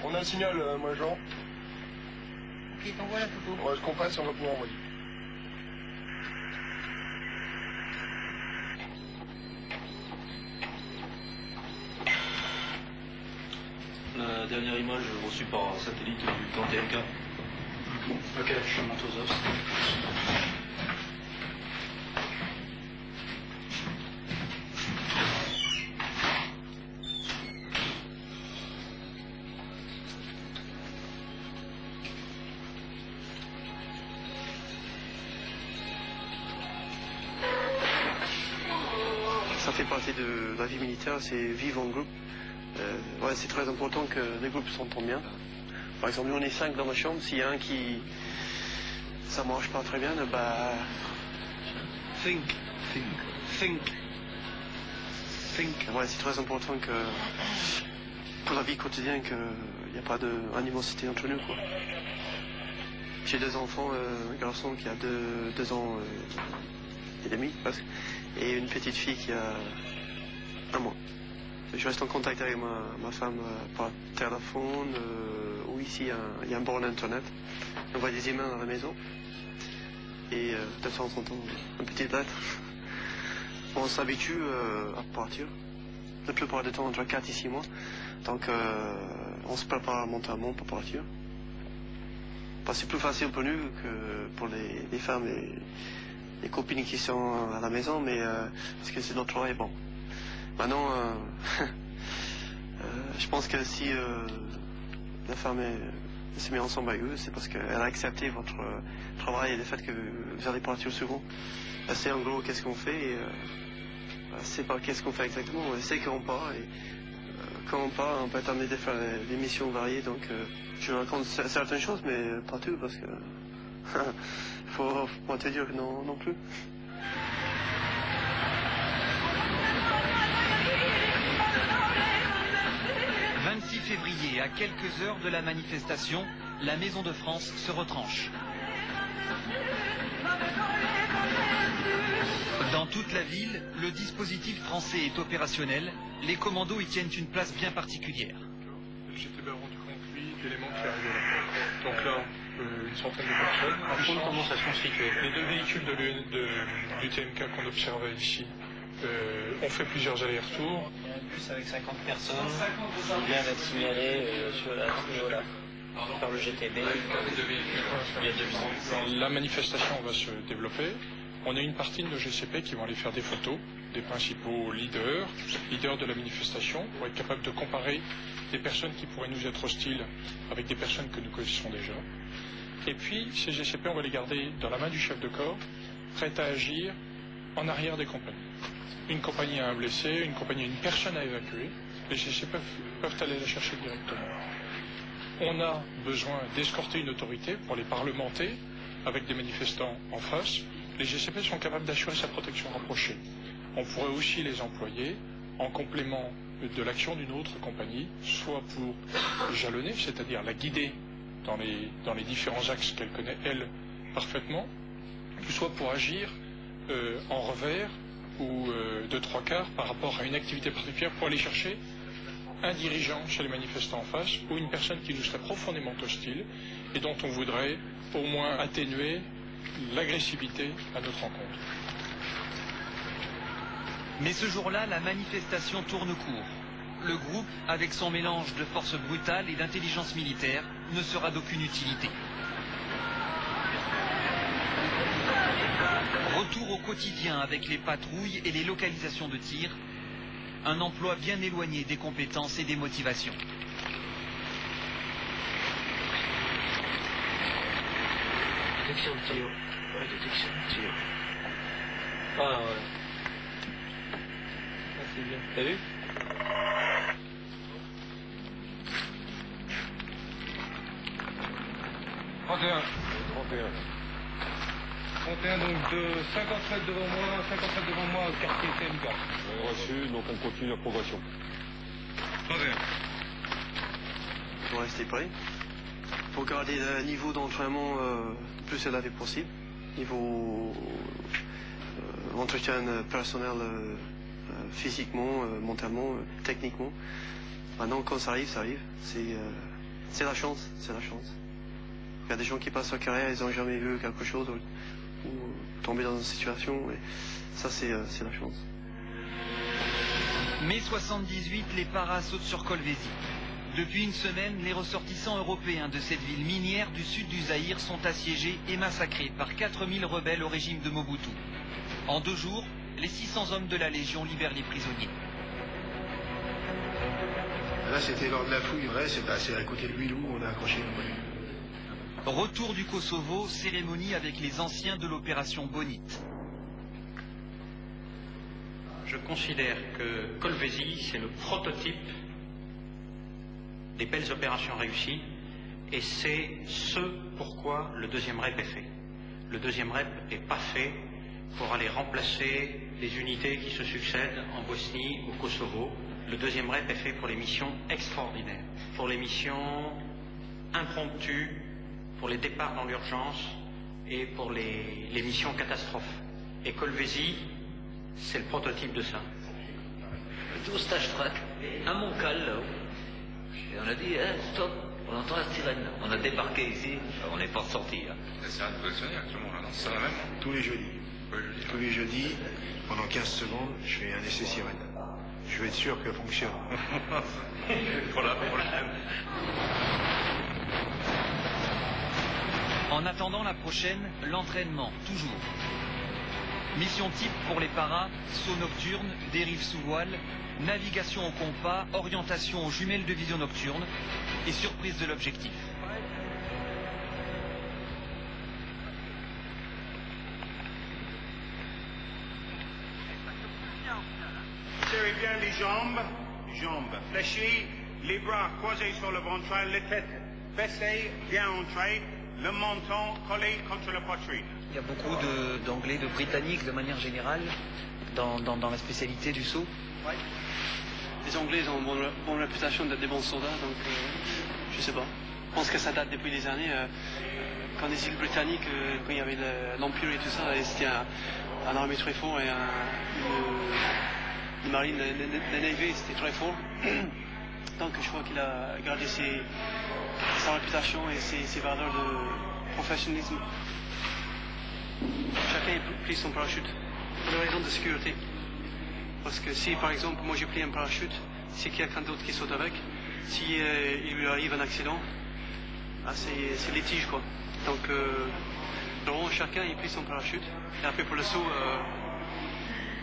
On a un signal, moi Jean. Ok, t'envoies la photo. Ouais, je compresse et on va pouvoir envoyer. La dernière image reçue par satellite du camp TMK. Ok, je monte aux os. Ça fait partie de la vie militaire, c'est vivre en groupe. Ouais, c'est très important que les groupes s'entendent bien. Par exemple, nous on est 5 dans la chambre, s'il y a un qui... ça marche pas très bien, bah... think. Ouais, c'est très important que... pour la vie quotidienne, qu'il n'y a pas d'animosité entre nous, quoi. J'ai 2 enfants, un garçon qui a 2 ans et demi, presque, et une petite fille qui a 1 mois. Je reste en contact avec ma femme par téléphone, ou ici il y a un borne internet. On voit des emails à la maison. Et de temps en temps, une petite lettre. On s'habitue à partir. La plupart du temps, entre 4 et 6 mois. Donc on se prépare mentalement pour partir. C'est plus facile pour nous que pour les femmes et les copines qui sont à la maison, mais parce que c'est notre travail, bon. Maintenant, je pense que si la femme s'est mise ensemble avec eux, c'est parce qu'elle a accepté votre travail et le fait que vous allez partir souvent. Elle sait en gros qu'est-ce qu'on fait et elle ne sait pas qu'est-ce qu'on fait exactement. Elle sait qu'on part et quand on part, on peut être amené de faire des missions variées. Donc je raconte certaines choses, mais pas tout parce que faut pas te dire que non plus. « 26 février, à quelques heures de la manifestation, la Maison de France se retranche. Dans toute la ville, le dispositif français est opérationnel. Les commandos y tiennent une place bien particulière. J'étais bien rendu compte, lui, d'éléments qui arrivaient là. Donc là, une centaine de personnes. Par contre, comment ça se constitue? Les 2 véhicules du TMK qu'on observait ici ont fait plusieurs allers-retours. Il y a un bus avec 50 personnes qui vient d'être signalé à ce niveau-là par le GTB. Il y a 2 La manifestation va se développer. On a une partie de nos GCP qui vont aller faire des photos des principaux leaders de la manifestation pour être capable de comparer des personnes qui pourraient nous être hostiles avec des personnes que nous connaissons déjà. Et puis, ces GCP, on va les garder dans la main du chef de corps, prêt à agir en arrière des compagnies. Une compagnie a un blessé, une compagnie a une personne à évacuer, les GCP peuvent aller la chercher directement. On a besoin d'escorter une autorité pour les parlementer avec des manifestants en face. Les GCP sont capables d'assurer sa protection rapprochée. On pourrait aussi les employer en complément de l'action d'une autre compagnie, soit pour jalonner, c'est-à-dire la guider dans les différents axes qu'elle connaît, elle, parfaitement, soit pour agir en revers ou de 3/4 par rapport à une activité particulière pour aller chercher un dirigeant chez les manifestants en face ou une personne qui nous serait profondément hostile et dont on voudrait au moins atténuer l'agressivité à notre rencontre. Mais ce jour-là, la manifestation tourne court. Le groupe, avec son mélange de force brutale et d'intelligence militaire, ne sera d'aucune utilité. Retour au quotidien avec les patrouilles et les localisations de tir. Un emploi bien éloigné des compétences et des motivations. Détection de tir. Ouais, détection de tir. Ah ouais. Ah, c'est bien. T'as vu? « 31 donc de 50 mètres devant moi, quartier TMK. Reçu, donc on continue la progression. 31. Il faut rester prêt. Il faut garder le niveau d'entraînement le plus élevé possible. Niveau entretien personnel physiquement, mentalement, techniquement. Maintenant, quand ça arrive, c'est la chance, c'est la chance. Il y a des gens qui passent leur carrière, ils n'ont jamais vu quelque chose ou tomber dans une situation, et ça, c'est la chance. Mai 78, les paras sautent sur Kolwezi. Depuis une semaine, les ressortissants européens de cette ville minière du sud du Zaïre sont assiégés et massacrés par 4000 rebelles au régime de Mobutu. En 2 jours, les 600 hommes de la Légion libèrent les prisonniers. Là, c'était lors de la fouille, ouais, c'est à côté de Huilou, on a accroché le voyou. Retour du Kosovo, cérémonie avec les anciens de l'opération Bonit. Je considère que Kolwezi, c'est le prototype des belles opérations réussies, et c'est ce pourquoi le 2e REP est fait. Le 2e REP n'est pas fait pour aller remplacer les unités qui se succèdent en Bosnie, au Kosovo. Le 2e REP est fait pour les missions extraordinaires, pour les missions impromptues, pour les départs dans l'urgence et pour les missions catastrophes. Et Kolwezi, c'est le prototype de ça. Au stage track, à Montcal, là-haut. Et on a dit, stop, on entend la sirène. On a débarqué ici, on n'est pas ressorti. La sirène fonctionnaire, tout le monde, non, c'est la même. Tous les jeudis. Tous les jeudis, pendant 15 secondes, je fais un essai sirène. Je veux être sûr qu'elle fonctionne. Voilà, problème. En attendant la prochaine, l'entraînement, toujours. Mission type pour les paras, saut nocturne, dérive sous voile, navigation au compas, orientation aux jumelles de vision nocturne et surprise de l'objectif. Serrez bien les jambes fléchies, les bras croisés sur le ventre, les têtes baissées, bien entrées, le menton collé contre la poitrine. Il y a beaucoup d'anglais, de britanniques de manière générale dans la spécialité du saut. Oui. Les Anglais ont une bonne réputation d'être des bons soldats, donc je sais pas. Je pense que ça date depuis des années. Quand les îles britanniques, quand il y avait l'Empire et tout ça, c'était un armée très fort et une marine, la navy, c'était très fort. Donc je crois qu'il a gardé sa réputation et ses valeurs de professionnalisme. Chacun a pris son parachute pour des raisons de sécurité. Parce que si par exemple moi j'ai pris un parachute, c'est quelqu'un d'autre qui saute avec, si il lui arrive un accident, c'est litige quoi. Donc vraiment chacun a pris son parachute. Et après pour le saut,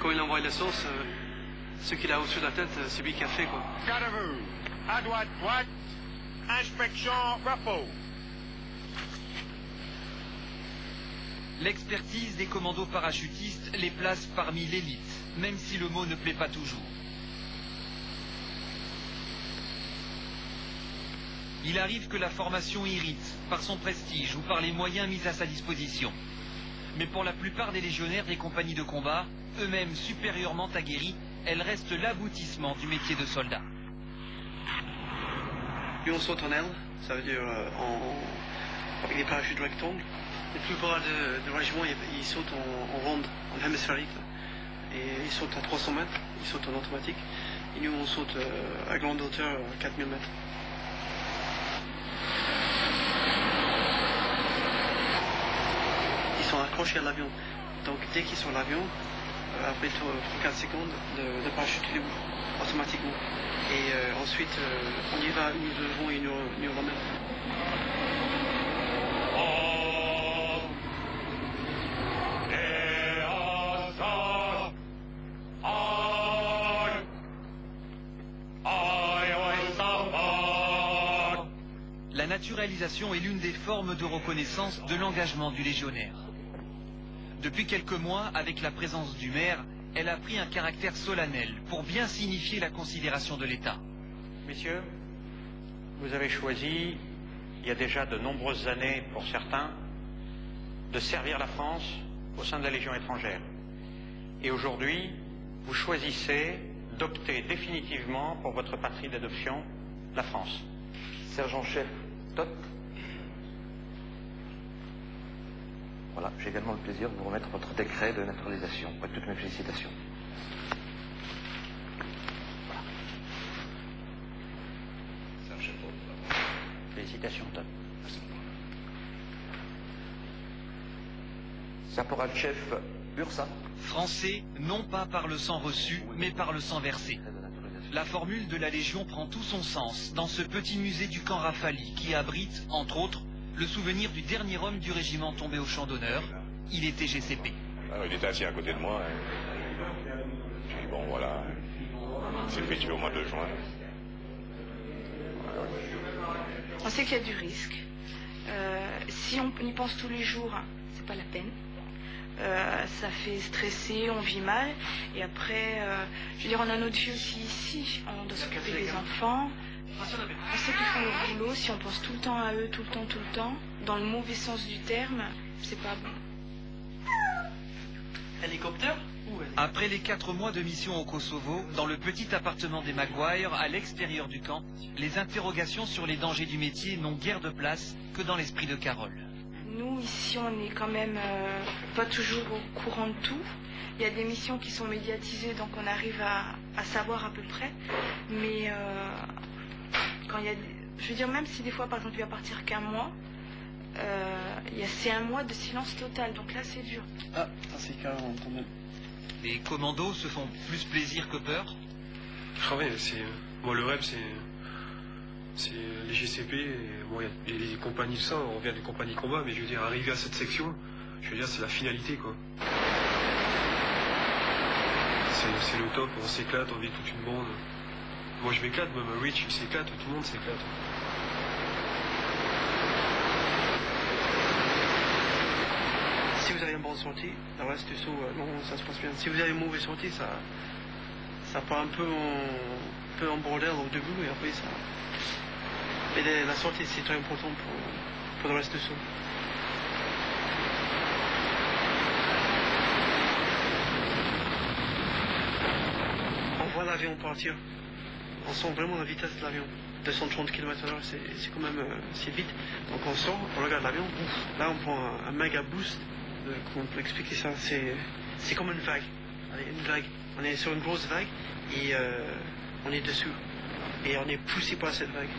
quand il envoie la sauce, ce qu'il a au-dessus de la tête, c'est lui qui a fait quoi. Gardez-vous, à droite, inspection, repos. L'expertise des commandos parachutistes les place parmi l'élite, même si le mot ne plaît pas toujours. Il arrive que la formation irrite, par son prestige ou par les moyens mis à sa disposition. Mais pour la plupart des légionnaires des compagnies de combat, eux-mêmes supérieurement aguerris, elle reste l'aboutissement du métier de soldat. Puis on saute en aile, ça veut dire avec des parachutes rectangles. La plupart des régiments, ils sautent en ronde, en hémisphérique. Et ils sautent à 300 mètres, ils sautent en automatique. Et nous, on saute à grande hauteur, à 4000 mètres. Ils sont accrochés à l'avion. Donc dès qu'ils sont à l'avion, après 4 secondes, le parachute est libre, automatiquement. Et ensuite, on y va, nous devons et nous remettre. La naturalisation est l'une des formes de reconnaissance de l'engagement du légionnaire. Depuis quelques mois, avec la présence du maire, elle a pris un caractère solennel pour bien signifier la considération de l'État. Messieurs, vous avez choisi, il y a déjà de nombreuses années pour certains, de servir la France au sein de la Légion étrangère. Et aujourd'hui, vous choisissez d'opter définitivement pour votre patrie d'adoption, la France. Sergent-chef, top. Voilà, j'ai également le plaisir de vous remettre votre décret de naturalisation. Avec toutes mes félicitations. invitation, Tom. Zapovalchev, Ursa. Français, non pas par le sang reçu, mais par le sang versé. La formule de la Légion prend tout son sens dans ce petit musée du camp Rafali qui abrite, entre autres, le souvenir du dernier homme du régiment tombé au champ d'honneur. Il était GCP. Alors, il était assis à côté de moi. Je dis bon voilà, c'est fait tuer au mois de juin. On sait qu'il y a du risque. Si on y pense tous les jours, c'est pas la peine. Ça fait stresser, on vit mal. Et après, je veux dire, on a notre vie aussi ici. On doit s'occuper des enfants. On sait qu'ils font leur boulot. Si on pense tout le temps à eux, tout le temps, dans le mauvais sens du terme, c'est pas bon. Hélicoptère? Après les 4 mois de mission au Kosovo, dans le petit appartement des Maguire, à l'extérieur du camp, les interrogations sur les dangers du métier n'ont guère de place que dans l'esprit de Carole. Nous, ici, on est quand même pas toujours au courant de tout. Il y a des missions qui sont médiatisées, donc on arrive à savoir à peu près. Mais quand il y a... Je veux dire, même si des fois, par exemple, il va partir qu'un mois, c'est un mois de silence total. Donc là, c'est dur. Ah, c'est carrément quand même. Les commandos se font plus plaisir que peur. Ah ouais, moi, le rêve, c'est les GCP et les compagnies de ça, on revient des compagnies combat, mais je veux dire, arriver à cette section, je veux dire, c'est la finalité, quoi. C'est le top, on s'éclate, on vit toute une bande. Moi, je m'éclate, même Rich, il s'éclate, tout le monde s'éclate. Si vous avez une bonne sortie, le reste du saut, non, ça se passe bien. Si vous avez une mauvaise sortie, ça part un peu en bordel au début et après ça... Mais la sortie, c'est très important pour le reste du saut. On voit l'avion partir. On sent vraiment la vitesse de l'avion. 230 km/h, c'est quand même c'est vite. Donc on sort, on regarde l'avion, là on prend un méga boost. Comment on peut expliquer ça? C'est comme une vague. Allez, une vague. On est sur une grosse vague et on est dessus. Et on est poussé par cette vague.